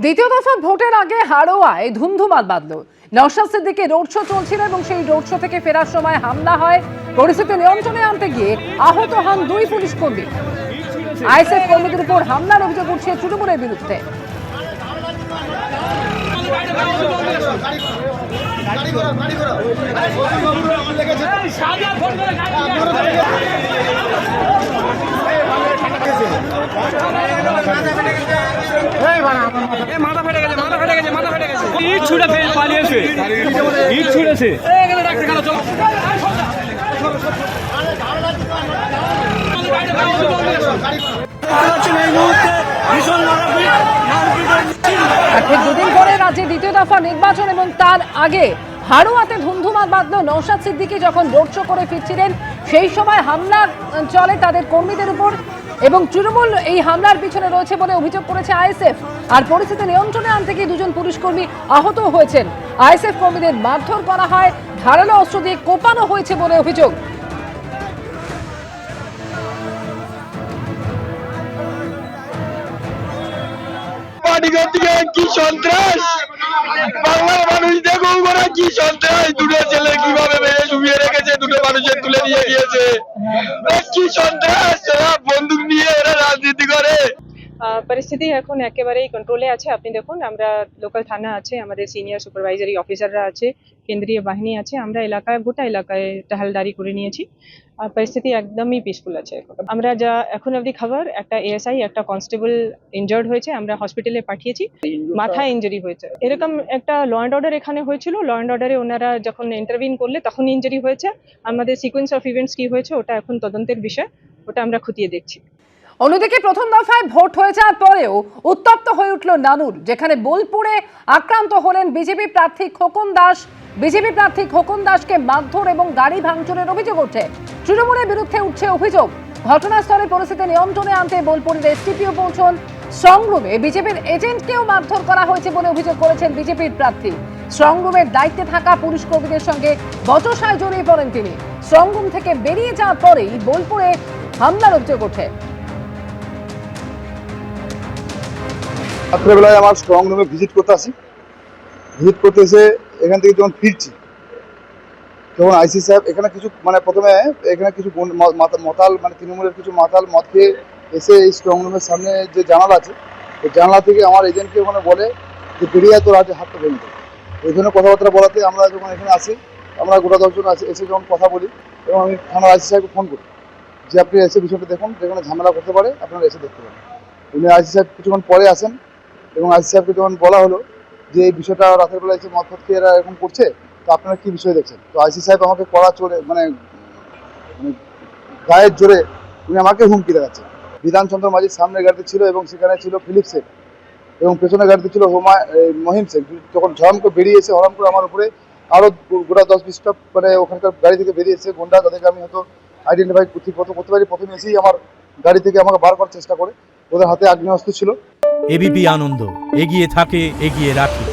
দ্বিতীয় দফা ভোটের আগে হাড়োয়ায় ধুমধুমার বাঁধল। নওশাদ সিদ্দিকী রোড শো চলছিল এবং সেই রোড শো থেকে ফেরার সময় হামলা হয়। পরিস্থিতি নিয়ন্ত্রণে আনতে গিয়ে আহত হন 2 পুলিশ কর্মী। আইএসএফ কর্মীদের উপর হামলার অভিযোগ উঠছে তৃণমূলের বিরুদ্ধে। মাথা ফেটে গেছে, মাথা ফেটে গেছে, মাথা ফেটে গেছে। ইট ছুড়ে পালিয়েছে, ইট ছুড়েছে। দুদিন পরে রাজ্যে দ্বিতীয় দফা নির্বাচন এবং তার আগে হাড়োয়াতে ধুমধুমার বাঁধল। নওশাদ সিদ্দিকী যখন রোড শো করে ফিরছিলেন সেই সময় হামলা চলে তাদের কর্মীদের উপর এবং তৃণমূল এই হামলার পিছনে রয়েছে বলে অভিযোগ করেছে আইএসএফ। আর পরিস্থিতি নিয়ন্ত্রণে আনতে গিয়ে 2 পুলিশ কর্মী আহত হয়েছেন। আইএসএফ কর্মীদের মারধর করা হয়, ধারালো অস্ত্র দিয়ে কোপানো হয়েছে বলে অভিযোগ। কি সন্ত্রাস! বাংলার মানুষ দেখো ওরা কি সন্ত্রাস! 2 ছেলে কিভাবে মেরে শুয়ে রেখেছে, 2 মানুষের তুলে নিয়ে গিয়েছে। কি সন্ত্রাস! বন্দুক নিয়ে এরা রাজনীতি করে। পরিস্থিতি এখন একেবারেই কন্ট্রোলে আছে। আপনি দেখুন, আমরা লোকাল থানা আছে, আমাদের সিনিয়র সুপারভাইজারি অফিসাররা আছে, কেন্দ্রীয় বাহিনী আছে, আমরা গোটা এলাকায় টহলদারি করে নিয়েছি। পরিস্থিতি একদমই পিসফুল আছে। আমরা যা এখন অবধি খবর, একটা এএসআই একটা কনস্টেবল ইনজার্ড হয়েছে, আমরা হসপিটালে পাঠিয়েছি, মাথায় ইনজুরি হয়েছে। এরকম একটা ল অ্যান্ড অর্ডার এখানে হয়েছিল, ল অ্যান্ড অর্ডারে ওনারা যখন ইন্টারভিন করলে তখন ইনজুরি হয়েছে। আমাদের সিকোয়েন্স অফ ইভেন্টস কি হয়েছে ওটা এখন তদন্তের বিষয়, ওটা আমরা খতিয়ে দেখছি। অন্যদিকে প্রথম দফায় ভোট হয়ে যাওয়ার পরেও উত্তপ্ত হয়ে উঠল নানুর, যেখানে বোলপুরে আক্রান্ত হলেন বিজেপি প্রার্থী খোকন দাস। বিজেপি প্রার্থী খোকন দাসকে মারধর এবং গাড়ি ভাঙচুরের অভিযোগ উঠছে। তৃণমূলের বিরুদ্ধে উঠছে অভিযোগ। ঘটনাস্থলে পরিস্থিতি নিয়ন্ত্রণে আনতে বোলপুরের এসটিপিও পৌঁছন। স্ট্রংরুমে বিজেপির এজেন্টকেও মারধর করা হয়েছে বলে অভিযোগ করেছেন বিজেপির প্রার্থী। স্ট্রংরুমের দায়িত্বে থাকা পুলিশ কর্মীদের সঙ্গে বচসায় জড়িয়ে পড়েন তিনি। স্ট্রংরুম থেকে বেরিয়ে যাওয়ার পরেই বোলপুরে হামলার অভিযোগ ওঠে। রাত্রেবেলায় আমার স্ট্রং রুমে ভিজিট করতে এসে এখান থেকে যখন ফিরছি তখন আইসি সাহেব এখানে কিছু প্রথমে এখানে কিছু মাতাল তৃণমূলের কিছু মাতাল মদ খেয়ে এসে এই স্ট্রং রুমের সামনে যে জানালা আছে ওই জানালা থেকে আমার এজেন্টকে ওখানে বলে যে বেরিয়ে তোর হাতে হাতটা ভেঙে দেয়। এই ধরনের কথাবার্তা বলাতে আমরা যখন এখানে আসি, আমরা গোটা 10 জন এসে যখন কথা বলি এবং আমি থানার আইসি সাহেবকে ফোন করি যে আপনি এসে বিষয়টা দেখুন, যেখানে ঝামেলা করতে পারে আপনারা এসে দেখতে পারেন। উনি আইসি সাহেব কিছুক্ষণ পরে আসেন এবং আইসি সাহেবকে যখন বলা হলো যে এই বিষয়টা রাতের বেলা এসে মদ খেয়ে এরা এরকম করছে, তো আপনারা কি বিষয় দেখছেন। তো আইসি সাহেব আমাকে কড়া চড়ে গায়ের জোরে উনি আমাকে হুমকি দেখাচ্ছেন। বিধানচন্দ্র মাঝির সামনে গাড়িতে ছিল এবং সেখানে ছিল ফিলিপ শেখ এবং পেছনে গাড়িতে ছিল মহিম শেখ। যখন ঝড়ম করে বেরিয়েছে হরম করে আমার উপরে আরও গোটা 10-20টা ওখানকার গাড়ি থেকে বেরিয়েছে গুন্ডা, তাদেরকে আমি হয়তো আইডেন্টিফাই করতে পারি। প্রথমে এসেই আমার গাড়ি থেকে আমাকে বার করার চেষ্টা করে, ওদের হাতে আগ্নেয়াস্ত্র ছিল। এবিপি আনন্দ এগিয়ে থাকে, এগিয়ে রাখে।